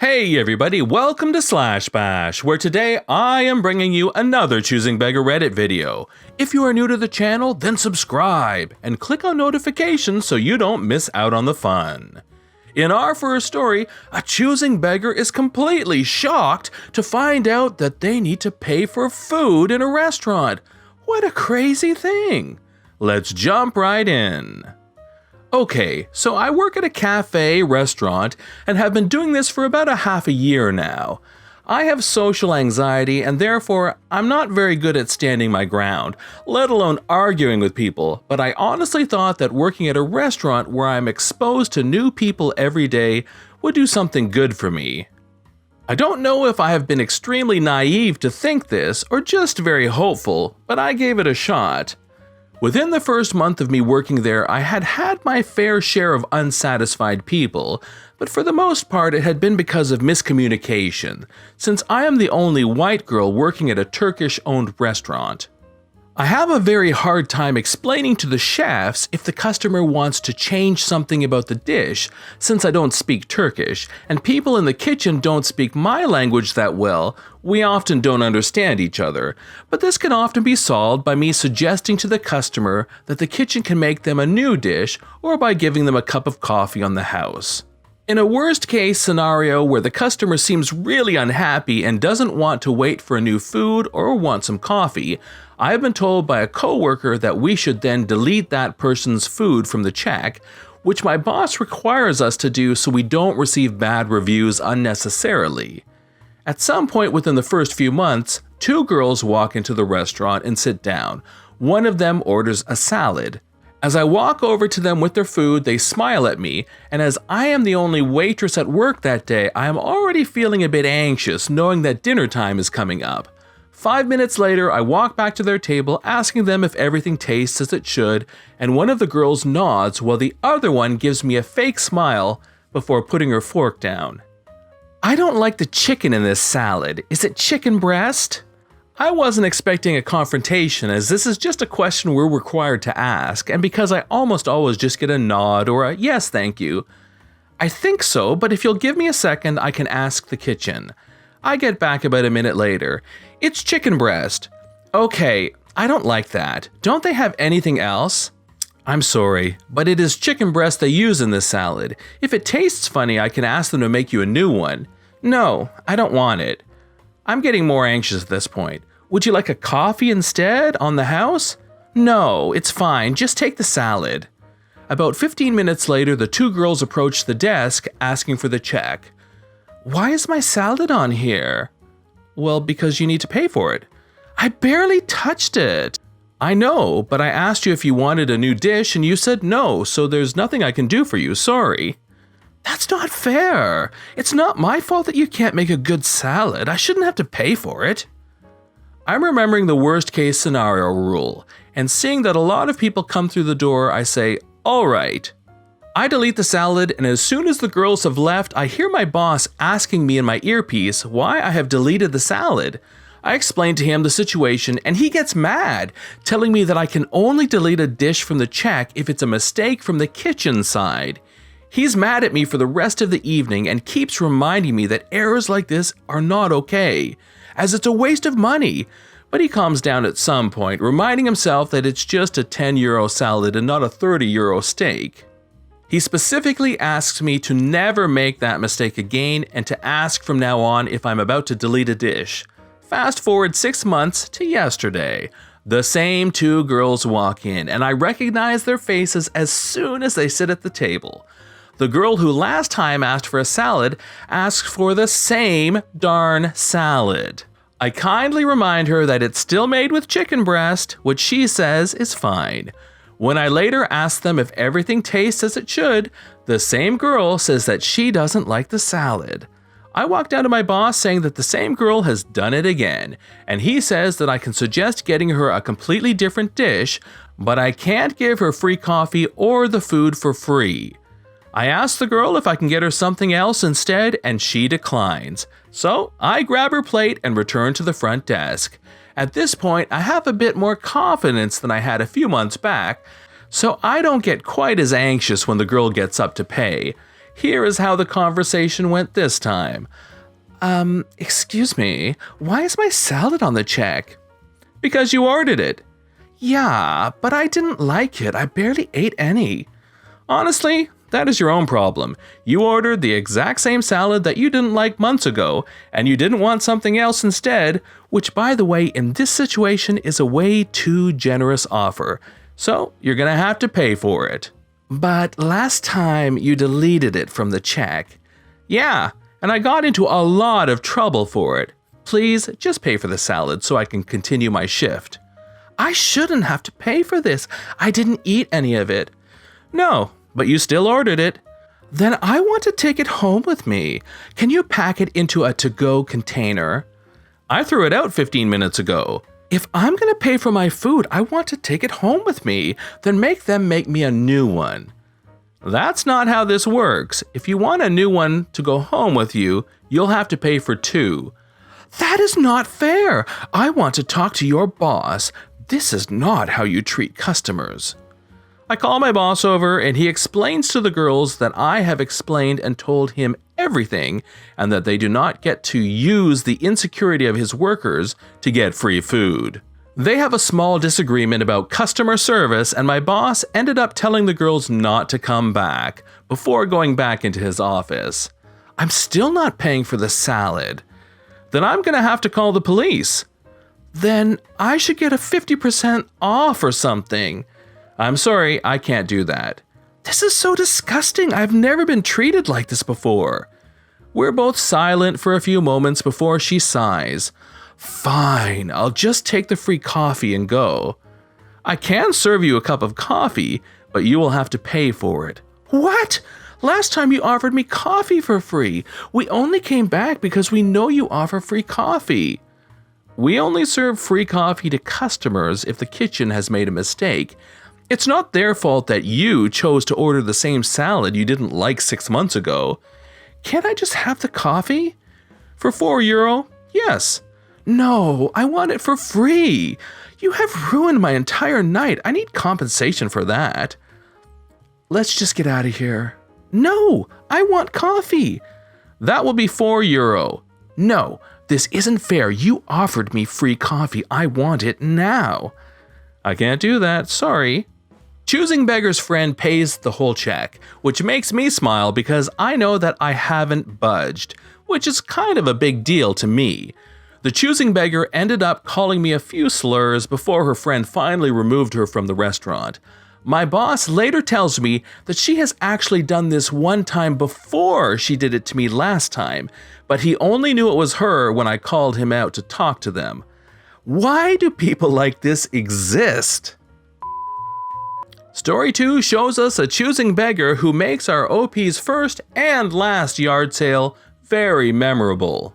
Hey everybody, welcome to Slash Bash, where today I am bringing you another Choosing Beggar Reddit video. If you are new to the channel, then subscribe and click on notifications so you don't miss out on the fun. In our first story, a choosing beggar is completely shocked to find out that they need to pay for food in a restaurant. What a crazy thing! Let's jump right in. Okay, so I work at a cafe restaurant and have been doing this for about half a year now. I have social anxiety and therefore I'm not very good at standing my ground, let alone arguing with people, but I honestly thought that working at a restaurant where I'm exposed to new people every day would do something good for me. I don't know if I have been extremely naive to think this or just very hopeful, but I gave it a shot. Within the first month of me working there, I had my fair share of unsatisfied people, but for the most part it had been because of miscommunication, since I am the only white girl working at a Turkish-owned restaurant. I have a very hard time explaining to the chefs if the customer wants to change something about the dish, since I don't speak Turkish, and people in the kitchen don't speak my language that well. We often don't understand each other, but this can often be solved by me suggesting to the customer that the kitchen can make them a new dish or by giving them a cup of coffee on the house. In a worst-case scenario where the customer seems really unhappy and doesn't want to wait for a new food or want some coffee, I have been told by a coworker that we should then delete that person's food from the check, which my boss requires us to do so we don't receive bad reviews unnecessarily. At some point within the first few months, two girls walk into the restaurant and sit down. One of them orders a salad. As I walk over to them with their food, they smile at me, and as I am the only waitress at work that day, I am already feeling a bit anxious knowing that dinner time is coming up. 5 minutes later, I walk back to their table asking them if everything tastes as it should, and one of the girls nods while the other one gives me a fake smile before putting her fork down. I don't like the chicken in this salad. Is it chicken breast? I wasn't expecting a confrontation, as this is just a question we're required to ask, and because I almost always just get a nod or a yes thank you. I think so, but if you'll give me a second, I can ask the kitchen. I get back about a minute later. It's chicken breast. Okay, I don't like that. Don't they have anything else? I'm sorry, but it is chicken breast they use in this salad. If it tastes funny, I can ask them to make you a new one. No, I don't want it. I'm getting more anxious at this point. Would you like a coffee instead on the house? No, it's fine. Just take the salad. About 15 minutes later, the two girls approach the desk asking for the check. Why is my salad on here? Well, because you need to pay for it. I barely touched it. I know, but I asked you if you wanted a new dish and you said no, so there's nothing I can do for you, sorry. That's not fair. It's not my fault that you can't make a good salad. I shouldn't have to pay for it. I'm remembering the worst case scenario rule, and seeing that a lot of people come through the door, I say, all right. I delete the salad, and as soon as the girls have left, I hear my boss asking me in my earpiece why I have deleted the salad. I explain to him the situation, and he gets mad, telling me that I can only delete a dish from the check if it's a mistake from the kitchen side. He's mad at me for the rest of the evening and keeps reminding me that errors like this are not okay, as it's a waste of money. But he calms down at some point, reminding himself that it's just a €10 salad and not a €30 steak. He specifically asks me to never make that mistake again and to ask from now on if I'm about to delete a dish. Fast forward 6 months to yesterday. The same two girls walk in, and I recognize their faces as soon as they sit at the table. The girl who last time asked for a salad asks for the same darn salad. I kindly remind her that it's still made with chicken breast, which she says is fine. When I later ask them if everything tastes as it should, the same girl says that she doesn't like the salad. I walk down to my boss saying that the same girl has done it again, and he says that I can suggest getting her a completely different dish, but I can't give her free coffee or the food for free. I ask the girl if I can get her something else instead, and she declines. So I grab her plate and return to the front desk. At this point, I have a bit more confidence than I had a few months back, so I don't get quite as anxious when the girl gets up to pay. Here is how the conversation went this time. Excuse me, why is my salad on the check? Because you ordered it. Yeah, but I didn't like it. I barely ate any. Honestly, that is your own problem. You ordered the exact same salad that you didn't like months ago, and you didn't want something else instead, which, by the way, in this situation is a way too generous offer. So you're gonna have to pay for it. But last time you deleted it from the check. Yeah, and I got into a lot of trouble for it. Please just pay for the salad so I can continue my shift. I shouldn't have to pay for this. I didn't eat any of it. No, but you still ordered it. Then I want to take it home with me. Can you pack it into a to-go container? I threw it out 15 minutes ago. If I'm going to pay for my food, I want to take it home with me. Then make them make me a new one. That's not how this works. If you want a new one to go home with you, you'll have to pay for two. That is not fair. I want to talk to your boss. This is not how you treat customers. I call my boss over and he explains to the girls that I have explained and told him everything and that they do not get to use the insecurity of his workers to get free food. They have a small disagreement about customer service and my boss ended up telling the girls not to come back before going back into his office. I'm still not paying for the salad. Then I'm gonna have to call the police. Then I should get a 50% off or something. I'm sorry, I can't do that. This is so disgusting. I've never been treated like this before. We're both silent for a few moments before she sighs. Fine, I'll just take the free coffee and go. I can serve you a cup of coffee, but you will have to pay for it. What? Last time you offered me coffee for free. We only came back because we know you offer free coffee. We only serve free coffee to customers if the kitchen has made a mistake. It's not their fault that you chose to order the same salad you didn't like 6 months ago. Can't I just have the coffee? For €4? Yes. No, I want it for free. You have ruined my entire night. I need compensation for that. Let's just get out of here. No, I want coffee. That will be €4. No, this isn't fair. You offered me free coffee. I want it now. I can't do that, sorry. Choosing Beggar's friend pays the whole check, which makes me smile because I know that I haven't budged, which is kind of a big deal to me. The Choosing Beggar ended up calling me a few slurs before her friend finally removed her from the restaurant. My boss later tells me that she has actually done this one time before she did it to me last time, but he only knew it was her when I called him out to talk to them. Why do people like this exist? Story 2 shows us a choosing beggar who makes our OP's first and last yard sale very memorable.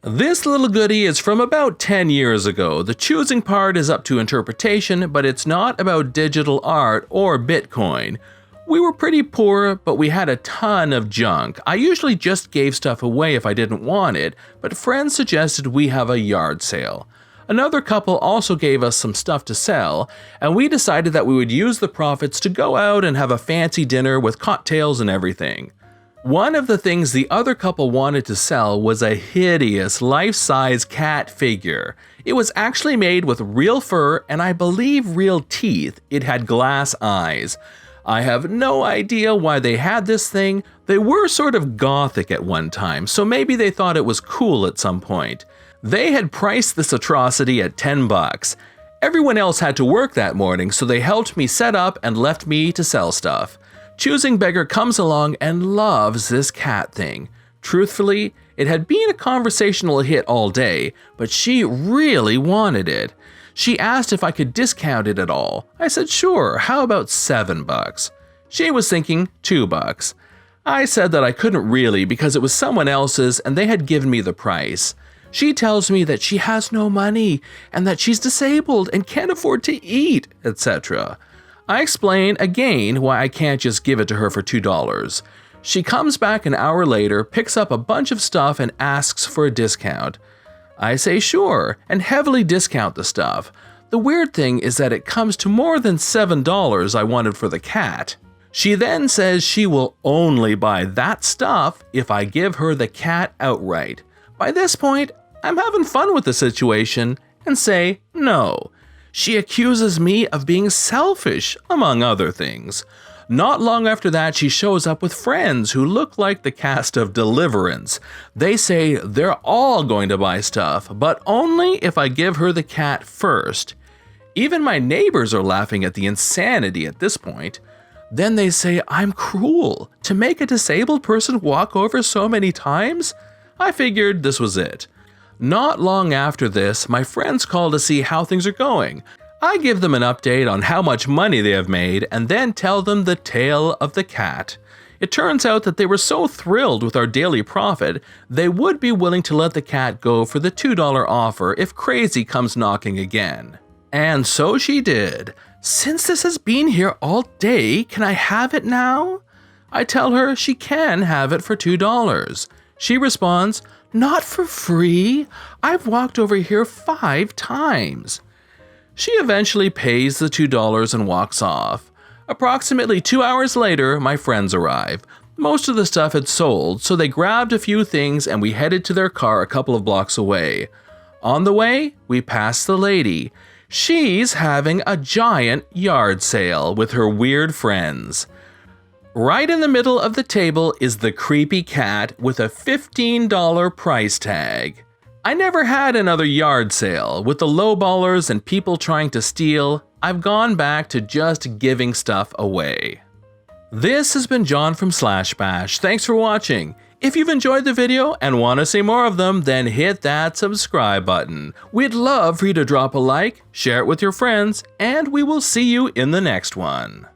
This little goodie is from about 10 years ago. The choosing part is up to interpretation, but it's not about digital art or Bitcoin. We were pretty poor, but we had a ton of junk. I usually just gave stuff away if I didn't want it, but friends suggested we have a yard sale. Another couple also gave us some stuff to sell, and we decided that we would use the profits to go out and have a fancy dinner with cocktails and everything. One of the things the other couple wanted to sell was a hideous life-size cat figure. It was actually made with real fur and I believe real teeth. It had glass eyes. I have no idea why they had this thing. They were sort of gothic at one time, so maybe they thought it was cool at some point. They had priced this atrocity at $10. Everyone else had to work that morning, so they helped me set up and left me to sell stuff. Choosing Beggar comes along and loves this cat thing. Truthfully, it had been a conversational hit all day, but she really wanted it. She asked if I could discount it at all. I said sure, how about $7? She was thinking $2. I said that I couldn't really because it was someone else's and they had given me the price. She tells me that she has no money and that she's disabled and can't afford to eat, etc. I explain again why I can't just give it to her for $2. She comes back an hour later, picks up a bunch of stuff and asks for a discount. I say sure, and heavily discount the stuff. The weird thing is that it comes to more than $7 I wanted for the cat. She then says she will only buy that stuff if I give her the cat outright. By this point, I'm having fun with the situation and say no. She accuses me of being selfish, among other things. Not long after that, she shows up with friends who look like the cast of Deliverance. They say they're all going to buy stuff, but only if I give her the cat first. Even my neighbors are laughing at the insanity at this point. Then they say I'm cruel to make a disabled person walk over so many times. I figured this was it. Not long after this, my friends call to see how things are going. I give them an update on how much money they have made and then tell them the tale of the cat. It turns out that they were so thrilled with our daily profit, they would be willing to let the cat go for the $2 offer if Crazy comes knocking again. And so she did. Since this has been here all day, can I have it now? I tell her she can have it for $2. She responds, not for free. I've walked over here 5 times. She eventually pays the $2 and walks off. Approximately 2 hours later, my friends arrive. Most of the stuff had sold, so they grabbed a few things and we headed to their car a couple of blocks away. On the way, we passed the lady. She's having a giant yard sale with her weird friends. Right in the middle of the table is the creepy cat with a $15 price tag. I never had another yard sale. With the lowballers and people trying to steal, I've gone back to just giving stuff away. This has been John from Slash Bash. Thanks for watching. If you've enjoyed the video and want to see more of them, then hit that subscribe button. We'd love for you to drop a like, share it with your friends, and we will see you in the next one.